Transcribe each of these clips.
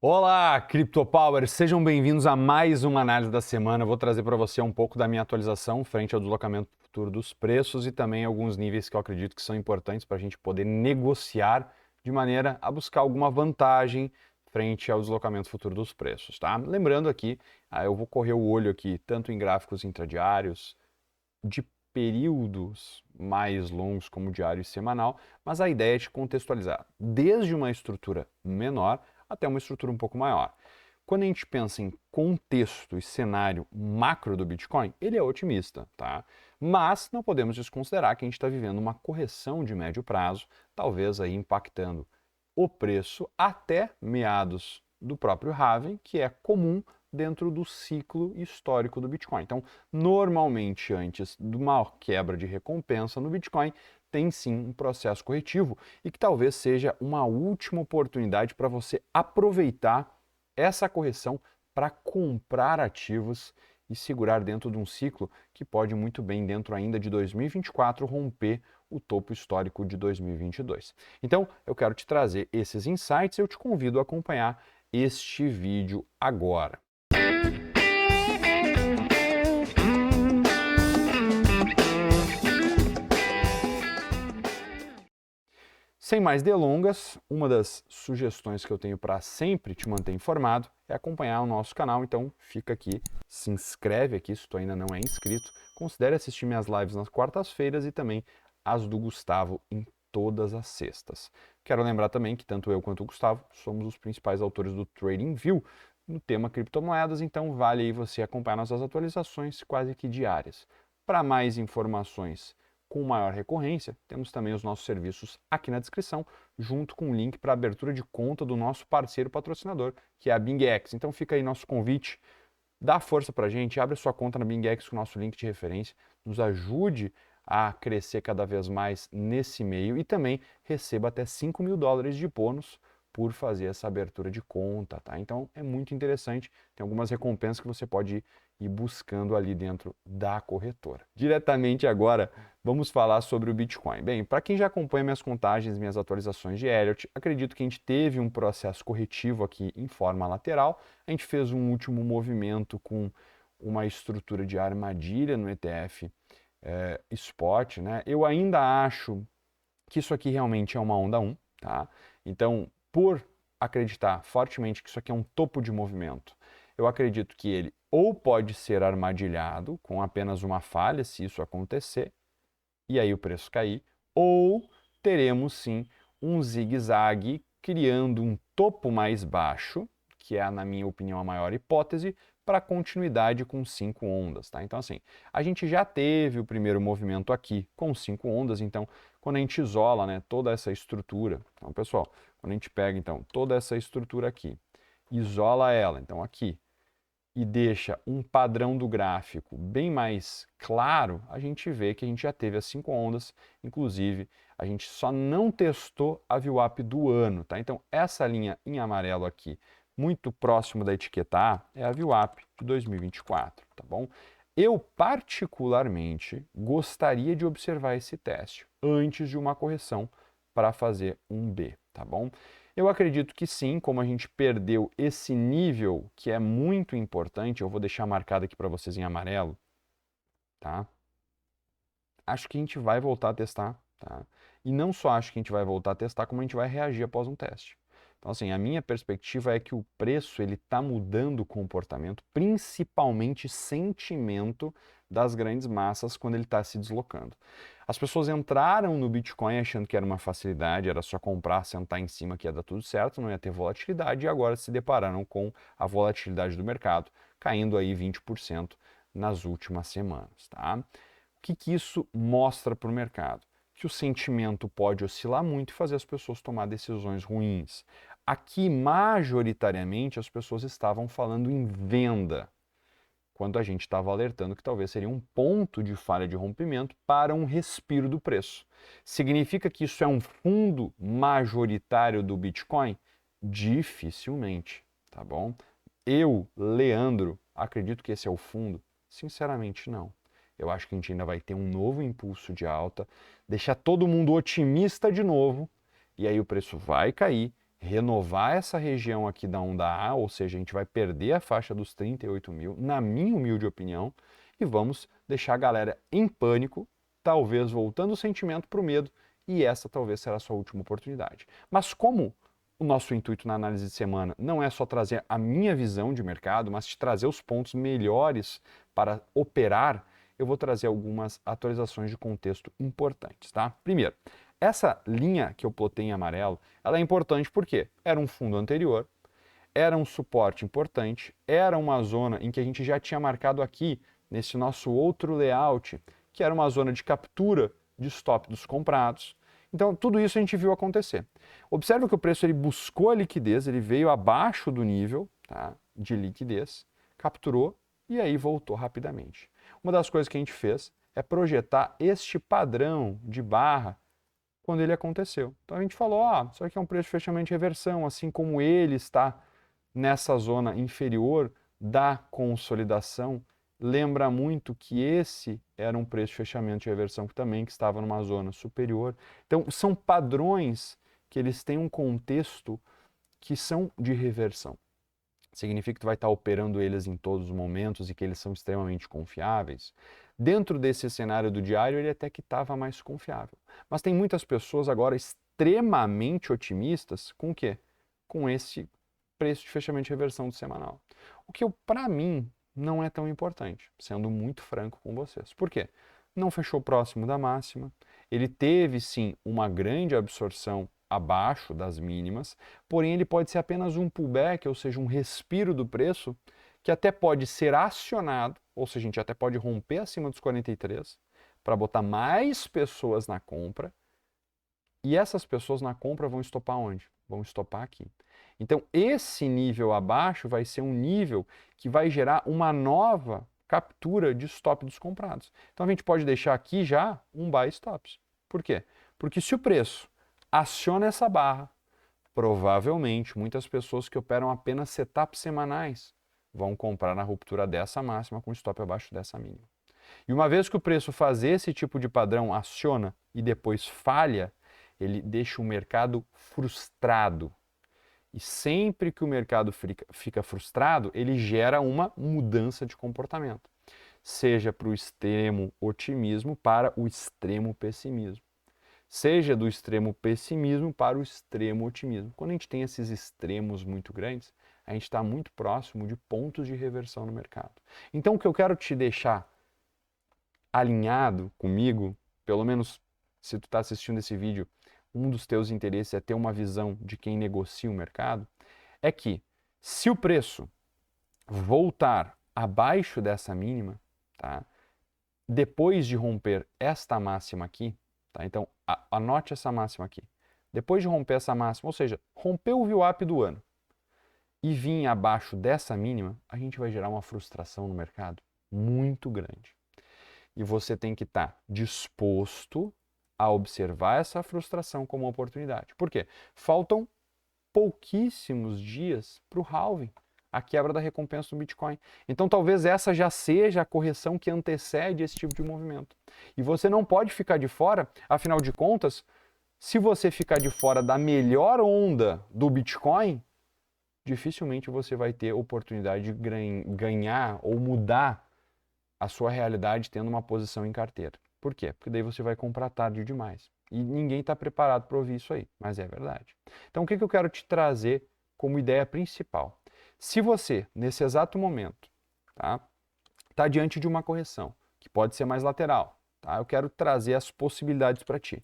Olá, CryptoPower! Sejam bem-vindos a mais uma análise da semana. Eu vou trazer para você um pouco da minha atualização frente ao deslocamento futuro dos preços e também alguns níveis que eu acredito que são importantes para a gente poder negociar de maneira a buscar alguma vantagem frente ao deslocamento futuro dos preços, tá? Lembrando aqui, eu vou correr o olho aqui tanto em gráficos intradiários, de períodos mais longos como diário e semanal, mas a ideia é te contextualizar desde uma estrutura menor até uma estrutura um pouco maior. Quando a gente pensa em contexto e cenário macro do Bitcoin, ele é otimista, tá? Mas não podemos desconsiderar que a gente está vivendo uma correção de médio prazo, talvez aí impactando o preço até meados do próprio halving, que é comum dentro do ciclo histórico do Bitcoin. Então, normalmente, antes de uma quebra de recompensa no Bitcoin, tem sim um processo corretivo e que talvez seja uma última oportunidade para você aproveitar essa correção para comprar ativos e segurar dentro de um ciclo que pode muito bem, dentro ainda de 2024, romper o topo histórico de 2022. Então, eu quero te trazer esses insights e eu te convido a acompanhar este vídeo agora. Sem mais delongas, uma das sugestões que eu tenho para sempre te manter informado é acompanhar o nosso canal, então fica aqui, se inscreve aqui se tu ainda não é inscrito, considere assistir minhas lives nas quartas-feiras e também as do Gustavo em todas as sextas. Quero lembrar também que tanto eu quanto o Gustavo somos os principais autores do TradingView no tema criptomoedas, então vale aí você acompanhar nossas atualizações quase que diárias. Para mais informações com maior recorrência, temos também os nossos serviços aqui na descrição, junto com o link para abertura de conta do nosso parceiro patrocinador, que é a BingX. Então fica aí nosso convite, dá força para a gente, abre sua conta na BingX com o nosso link de referência, nos ajude a crescer cada vez mais nesse meio e também receba até $5.000 de bônus por fazer essa abertura de conta, tá? Então é muito interessante, tem algumas recompensas que você pode ir buscando ali dentro da corretora. Diretamente agora, vamos falar sobre o Bitcoin. Bem, para quem já acompanha minhas contagens, minhas atualizações de Elliott, acredito que a gente teve um processo corretivo aqui em forma lateral. A gente fez um último movimento com uma estrutura de armadilha no ETF Spot, né? Eu ainda acho que isso aqui realmente é uma onda 1, tá? Então, por acreditar fortemente que isso aqui é um topo de movimento, eu acredito que ele ou pode ser armadilhado com apenas uma falha, se isso acontecer, e aí o preço cair, ou teremos sim um zigue-zague criando um topo mais baixo, que é, na minha opinião, a maior hipótese, para continuidade com 5 ondas, tá? Então, assim, a gente já teve o primeiro movimento aqui com 5 ondas, então, quando a gente isola, né, toda essa estrutura, então, pessoal, quando a gente pega, então, toda essa estrutura aqui, isola ela, então, aqui, e deixa um padrão do gráfico bem mais claro, a gente vê que a gente já teve as 5 ondas, inclusive a gente só não testou a VWAP do ano, tá? Então essa linha em amarelo aqui, muito próximo da etiqueta A, é a VWAP de 2024, tá bom? Eu particularmente gostaria de observar esse teste antes de uma correção para fazer um B, tá bom? Eu acredito que sim, como a gente perdeu esse nível que é muito importante, eu vou deixar marcado aqui para vocês em amarelo, tá? Acho que a gente vai voltar a testar, tá? E não só acho que a gente vai voltar a testar, como a gente vai reagir após um teste. Então, assim, a minha perspectiva é que o preço ele está mudando o comportamento, principalmente sentimento das grandes massas quando ele está se deslocando. As pessoas entraram no Bitcoin achando que era uma facilidade, era só comprar, sentar em cima que ia dar tudo certo, não ia ter volatilidade, e agora se depararam com a volatilidade do mercado, caindo aí 20% nas últimas semanas, tá? O que isso mostra para o mercado? Que o sentimento pode oscilar muito e fazer as pessoas tomar decisões ruins. Aqui, majoritariamente, as pessoas estavam falando em venda, quando a gente estava alertando que talvez seria um ponto de falha de rompimento para um respiro do preço. Significa que isso é um fundo majoritário do Bitcoin? Dificilmente, tá bom? Eu, Leandro, acredito que esse é o fundo? Sinceramente, não. Eu acho que a gente ainda vai ter um novo impulso de alta, deixar todo mundo otimista de novo, e aí o preço vai cair renovar essa região aqui da onda A, ou seja, a gente vai perder a faixa dos 38 mil, na minha humilde opinião, e vamos deixar a galera em pânico, talvez voltando o sentimento para o medo, e essa talvez será a sua última oportunidade. Mas como o nosso intuito na análise de semana não é só trazer a minha visão de mercado, mas te trazer os pontos melhores para operar, eu vou trazer algumas atualizações de contexto importantes, tá? Primeiro, essa linha que eu plotei em amarelo, ela é importante porque era um fundo anterior, era um suporte importante, era uma zona em que a gente já tinha marcado aqui, nesse nosso outro layout, que era uma zona de captura de stop dos comprados. Então, tudo isso a gente viu acontecer. Observe que o preço ele buscou a liquidez, ele veio abaixo do nível, tá, de liquidez, capturou e aí voltou rapidamente. Uma das coisas que a gente fez é projetar este padrão de barra quando ele aconteceu. Então a gente falou, isso aqui é um preço de fechamento de reversão, assim como ele está nessa zona inferior da consolidação, lembra muito que esse era um preço de fechamento de reversão também que estava numa zona superior. Então são padrões que eles têm um contexto que são de reversão. Significa que tu vai estar operando eles em todos os momentos e que eles são extremamente confiáveis. Dentro desse cenário do diário, ele até que estava mais confiável. Mas tem muitas pessoas agora extremamente otimistas com o quê? Com esse preço de fechamento de reversão do semanal. O que, para mim, não é tão importante, sendo muito franco com vocês. Por quê? Não fechou próximo da máxima, ele teve, sim, uma grande absorção abaixo das mínimas, porém ele pode ser apenas um pullback, ou seja, um respiro do preço, que até pode ser acionado, ou seja, a gente até pode romper acima dos 43 para botar mais pessoas na compra, e essas pessoas na compra vão estopar onde? Vão estopar aqui. Então esse nível abaixo vai ser um nível que vai gerar uma nova captura de stop dos comprados. Então a gente pode deixar aqui já um buy stops. Por quê? Porque se o preço aciona essa barra, provavelmente muitas pessoas que operam apenas setups semanais vão comprar na ruptura dessa máxima com stop abaixo dessa mínima. E uma vez que o preço faz esse tipo de padrão, aciona e depois falha, ele deixa o mercado frustrado. E sempre que o mercado fica frustrado, ele gera uma mudança de comportamento, seja para o extremo otimismo para o extremo pessimismo, seja do extremo pessimismo para o extremo otimismo. Quando a gente tem esses extremos muito grandes, a gente está muito próximo de pontos de reversão no mercado. Então, o que eu quero te deixar alinhado comigo, pelo menos se tu está assistindo esse vídeo, um dos teus interesses é ter uma visão de quem negocia o mercado, é que se o preço voltar abaixo dessa mínima, tá? Depois de romper esta máxima aqui, tá? Então anote essa máxima aqui. Depois de romper essa máxima, ou seja, rompeu o VWAP do ano e vir abaixo dessa mínima, a gente vai gerar uma frustração no mercado muito grande. E você tem que estar disposto a observar essa frustração como uma oportunidade. Por quê? Faltam pouquíssimos dias para o halving, a quebra da recompensa do Bitcoin. Então talvez essa já seja a correção que antecede esse tipo de movimento. E você não pode ficar de fora, afinal de contas, se você ficar de fora da melhor onda do Bitcoin, dificilmente você vai ter oportunidade de ganhar ou mudar a sua realidade tendo uma posição em carteira. Por quê? Porque daí você vai comprar tarde demais. E ninguém está preparado para ouvir isso aí, mas é verdade. Então o que eu quero te trazer como ideia principal? Se você, nesse exato momento, tá diante de uma correção, que pode ser mais lateral, tá? Eu quero trazer as possibilidades para ti.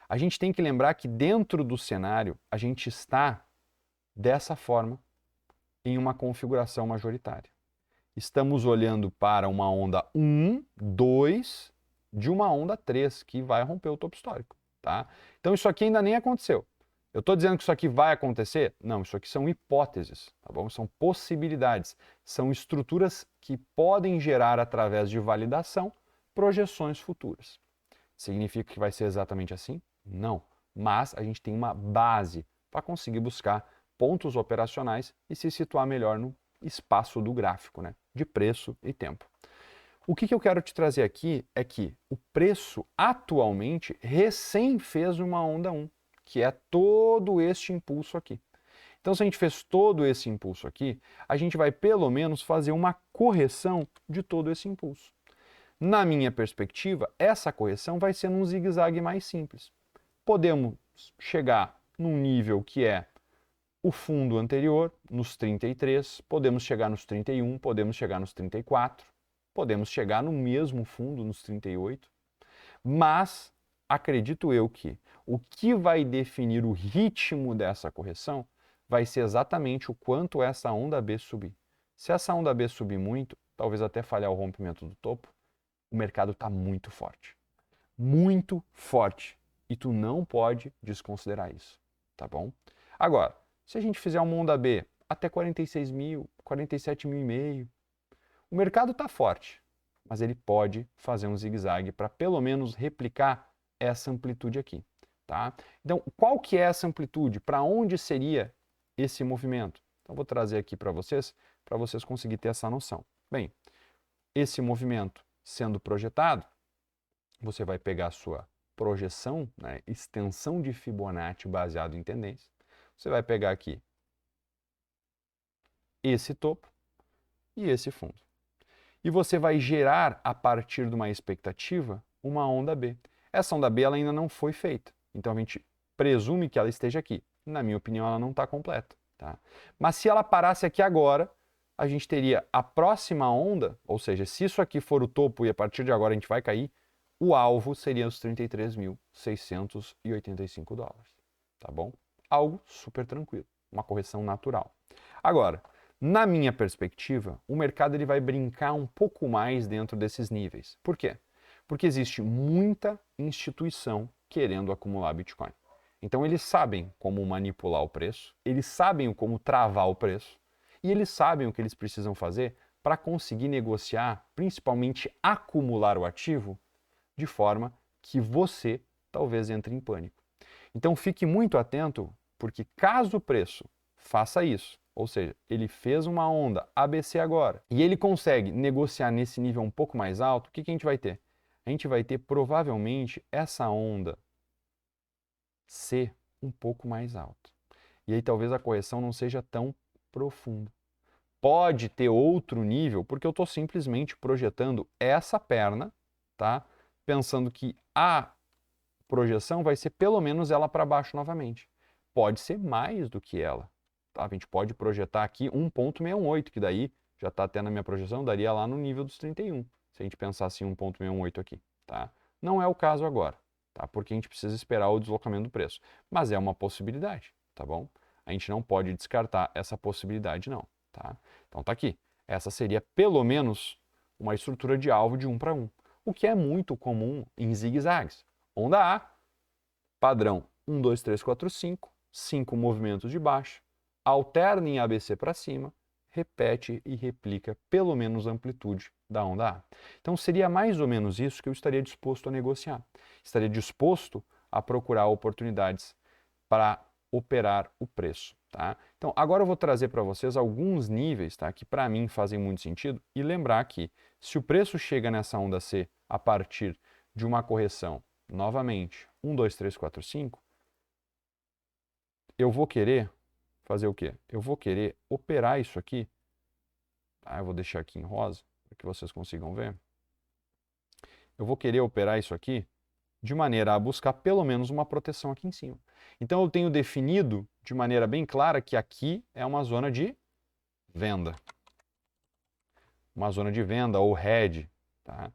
A gente tem que lembrar que dentro do cenário, a gente está dessa forma em uma configuração majoritária. Estamos olhando para uma onda 1, 2, de uma onda 3, que vai romper o topo histórico, tá? Então isso aqui ainda nem aconteceu. Eu estou dizendo que isso aqui vai acontecer? Não, isso aqui são hipóteses, tá bom? São possibilidades, são estruturas que podem gerar, através de validação, projeções futuras. Significa que vai ser exatamente assim? Não, mas a gente tem uma base para conseguir buscar pontos operacionais e se situar melhor no espaço do gráfico, né? De preço e tempo. O que eu quero te trazer aqui é que o preço atualmente recém fez uma onda 1, que é todo este impulso aqui. Então, se a gente fez todo esse impulso aqui, a gente vai pelo menos fazer uma correção de todo esse impulso. Na minha perspectiva, essa correção vai ser num zigue-zague mais simples. Podemos chegar num nível que é o fundo anterior, nos 33, podemos chegar nos 31, podemos chegar nos 34, podemos chegar no mesmo fundo, nos 38, mas acredito eu que o que vai definir o ritmo dessa correção vai ser exatamente o quanto essa onda B subir. Se essa onda B subir muito, talvez até falhar o rompimento do topo, o mercado está muito forte. Muito forte. E tu não pode desconsiderar isso, tá bom? Agora, se a gente fizer uma onda B até 46 mil, 47 mil e meio, o mercado está forte, mas ele pode fazer um zigue-zague para pelo menos replicar essa amplitude aqui, tá? Então, qual que é essa amplitude? Para onde seria esse movimento? Então, vou trazer aqui para vocês conseguirem ter essa noção. Bem, esse movimento sendo projetado, você vai pegar a sua projeção, né, extensão de Fibonacci baseado em tendência. Você vai pegar aqui esse topo e esse fundo. E você vai gerar, a partir de uma expectativa, uma onda B. Essa onda B ela ainda não foi feita, então a gente presume que ela esteja aqui. Na minha opinião, ela não está completa. Tá? Mas se ela parasse aqui agora, a gente teria a próxima onda, ou seja, se isso aqui for o topo e a partir de agora a gente vai cair, o alvo seria os 33.685 dólares. Tá bom? Algo super tranquilo, uma correção natural. Agora, na minha perspectiva, o mercado ele vai brincar um pouco mais dentro desses níveis. Por quê? Porque existe muita instituição querendo acumular Bitcoin. Então eles sabem como manipular o preço, eles sabem como travar o preço e eles sabem o que eles precisam fazer para conseguir negociar, principalmente acumular o ativo, de forma que você talvez entre em pânico. Então fique muito atento, porque caso o preço faça isso, ou seja, ele fez uma onda ABC agora e ele consegue negociar nesse nível um pouco mais alto, o que a gente vai ter? A gente vai ter provavelmente essa onda C um pouco mais alta. E aí talvez a correção não seja tão profunda. Pode ter outro nível, porque eu estou simplesmente projetando essa perna, tá? Pensando que a projeção vai ser pelo menos ela para baixo novamente. Pode ser mais do que ela. Tá? A gente pode projetar aqui 1,68, que daí já está até na minha projeção, daria lá no nível dos 31, se a gente pensasse em 1,68 aqui. Tá? Não é o caso agora, tá? Porque a gente precisa esperar o deslocamento do preço. Mas é uma possibilidade, tá bom? A gente não pode descartar essa possibilidade, não. Tá? Então tá aqui. Essa seria pelo menos uma estrutura de alvo de 1 para 1, o que é muito comum em zigue-zagues. Onda A, padrão 1, 2, 3, 4, 5, 5 movimentos de baixo, alterna em ABC para cima, repete e replica pelo menos a amplitude da onda A. Então seria mais ou menos isso que eu estaria disposto a negociar. Estaria disposto a procurar oportunidades para operar o preço. Tá? Então agora eu vou trazer para vocês alguns níveis, tá, que para mim fazem muito sentido e lembrar que se o preço chega nessa onda C a partir de uma correção, novamente, 1, 2, 3, 4, 5, eu vou querer fazer o quê? Eu vou querer operar isso aqui. Tá? Eu vou deixar aqui em rosa para que vocês consigam ver. Eu vou querer operar isso aqui de maneira a buscar pelo menos uma proteção aqui em cima. Então eu tenho definido de maneira bem clara que aqui é uma zona de venda. Uma zona de venda ou hedge, tá?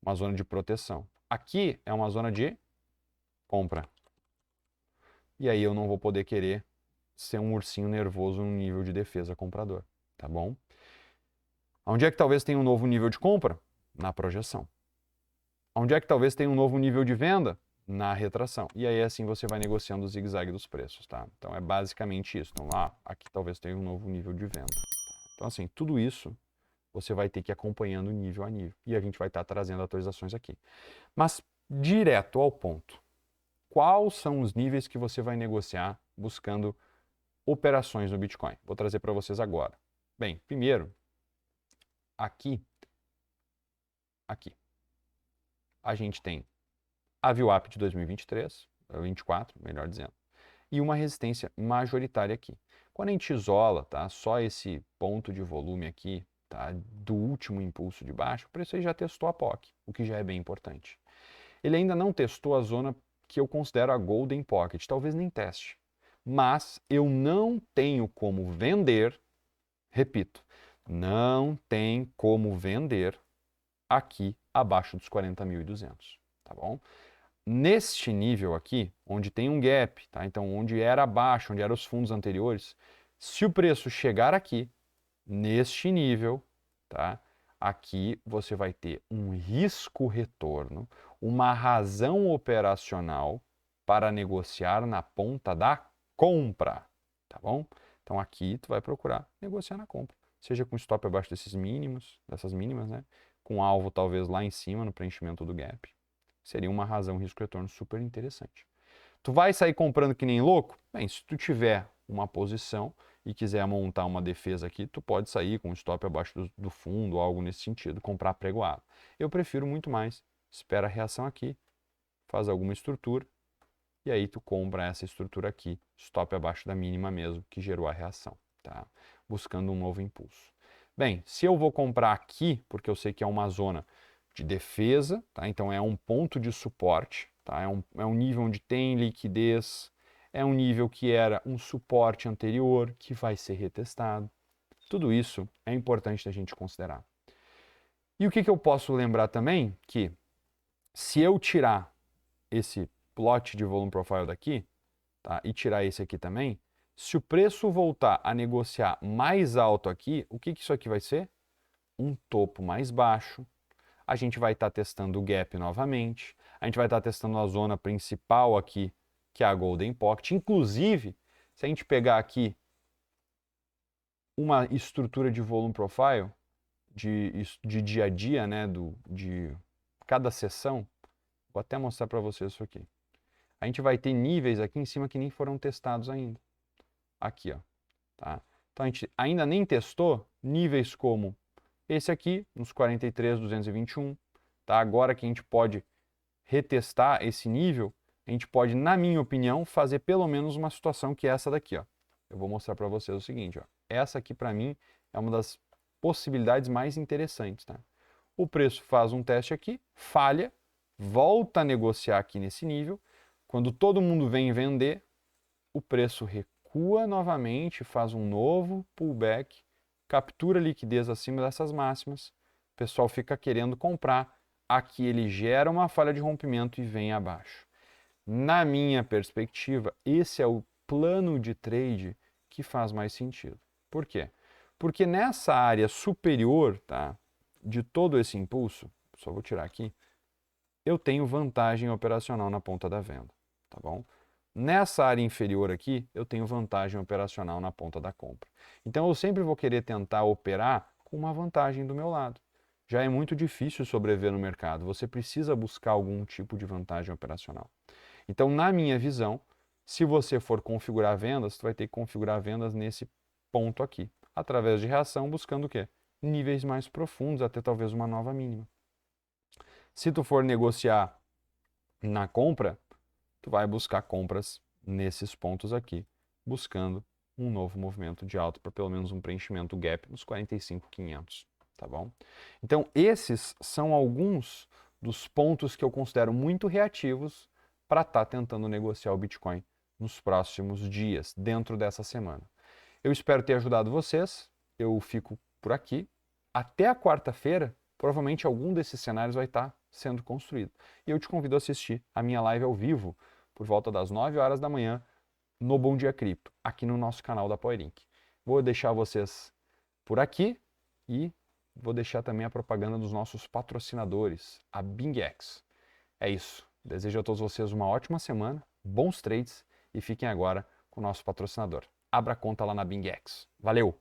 Uma zona de proteção. Aqui é uma zona de compra. E aí eu não vou poder querer ser um ursinho nervoso no nível de defesa comprador, tá bom? Onde é que talvez tenha um novo nível de compra? Na projeção. Onde é que talvez tenha um novo nível de venda? Na retração. E aí assim você vai negociando o zigue-zague dos preços, tá? Então é basicamente isso. Então aqui talvez tenha um novo nível de venda. Então assim, tudo isso você vai ter que ir acompanhando nível a nível. E a gente vai estar trazendo atualizações aqui. Mas direto ao ponto. Quais são os níveis que você vai negociar buscando operações no Bitcoin? Vou trazer para vocês agora. Bem, primeiro, aqui, a gente tem a VWAP de 2023, 24, melhor dizendo, e uma resistência majoritária aqui. Quando a gente isola, tá, só esse ponto de volume aqui, tá, do último impulso de baixo, o preço aí já testou a POC, o que já é bem importante. Ele ainda não testou a zona que eu considero a Golden Pocket, talvez nem teste. Mas eu não tenho como vender, repito, não tem como vender aqui abaixo dos 40.200, tá bom? Neste nível aqui, onde tem um gap, tá? Então onde era abaixo, onde eram os fundos anteriores, se o preço chegar aqui, neste nível, tá? Aqui você vai ter um risco-retorno, uma razão operacional para negociar na ponta da compra, tá bom? Então aqui tu vai procurar negociar na compra, seja com stop abaixo desses mínimos, dessas mínimas, né? Com alvo talvez lá em cima no preenchimento do gap. Seria uma razão risco-retorno super interessante. Tu vai sair comprando que nem louco? Bem, se tu tiver uma posição e quiser montar uma defesa aqui, tu pode sair com um stop abaixo do fundo, algo nesse sentido, comprar pregoado. Eu prefiro muito mais, espera a reação aqui, faz alguma estrutura, e aí tu compra essa estrutura aqui, stop abaixo da mínima mesmo, que gerou a reação, tá? Buscando um novo impulso. Bem, se eu vou comprar aqui, porque eu sei que é uma zona de defesa, tá? Então é um ponto de suporte, tá? É um nível onde tem liquidez, é um nível que era um suporte anterior, que vai ser retestado. Tudo isso é importante da gente considerar. E o que eu posso lembrar também? Que se eu tirar esse plot de volume profile daqui, tá? E tirar esse aqui também, se o preço voltar a negociar mais alto aqui, o que isso aqui vai ser? Um topo mais baixo. A gente vai estar testando o gap novamente. A gente vai estar testando a zona principal aqui, que é a Golden Pocket. Inclusive, se a gente pegar aqui uma estrutura de volume profile de dia a dia, né, de cada sessão, vou até mostrar para vocês isso aqui. A gente vai ter níveis aqui em cima que nem foram testados ainda. Aqui, ó. Tá? Então a gente ainda nem testou níveis como esse aqui, nos 43.221. Tá? Agora que a gente pode retestar esse nível, a gente pode, na minha opinião, fazer pelo menos uma situação que é essa daqui. Ó. Eu vou mostrar para vocês o seguinte. Ó. Essa aqui, para mim, é uma das possibilidades mais interessantes. Tá? O preço faz um teste aqui, falha, volta a negociar aqui nesse nível. Quando todo mundo vem vender, o preço recua novamente, faz um novo pullback, captura liquidez acima dessas máximas, o pessoal fica querendo comprar, aqui ele gera uma falha de rompimento e vem abaixo. Na minha perspectiva, esse é o plano de trade que faz mais sentido. Por quê? Porque nessa área superior, tá, de todo esse impulso, só vou tirar aqui, eu tenho vantagem operacional na ponta da venda, tá bom? Nessa área inferior aqui, eu tenho vantagem operacional na ponta da compra. Então eu sempre vou querer tentar operar com uma vantagem do meu lado. Já é muito difícil sobreviver no mercado, você precisa buscar algum tipo de vantagem operacional. Então, na minha visão, se você for configurar vendas, você vai ter que configurar vendas nesse ponto aqui, através de reação, buscando o quê? Níveis mais profundos, até talvez uma nova mínima. Se tu for negociar na compra, tu vai buscar compras nesses pontos aqui, buscando um novo movimento de alta para pelo menos um preenchimento gap nos 45.500, tá bom? Então, esses são alguns dos pontos que eu considero muito reativos para estar tentando negociar o Bitcoin nos próximos dias, dentro dessa semana. Eu espero ter ajudado vocês, eu fico por aqui. Até a quarta-feira, provavelmente algum desses cenários vai estar sendo construído. E eu te convido a assistir a minha live ao vivo, por volta das 9 horas da manhã, no Bom Dia Cripto, aqui no nosso canal da Powerink. Vou deixar vocês por aqui e vou deixar também a propaganda dos nossos patrocinadores, a BingX. É isso. Desejo a todos vocês uma ótima semana, bons trades e fiquem agora com o nosso patrocinador. Abra conta lá na BingX. Valeu!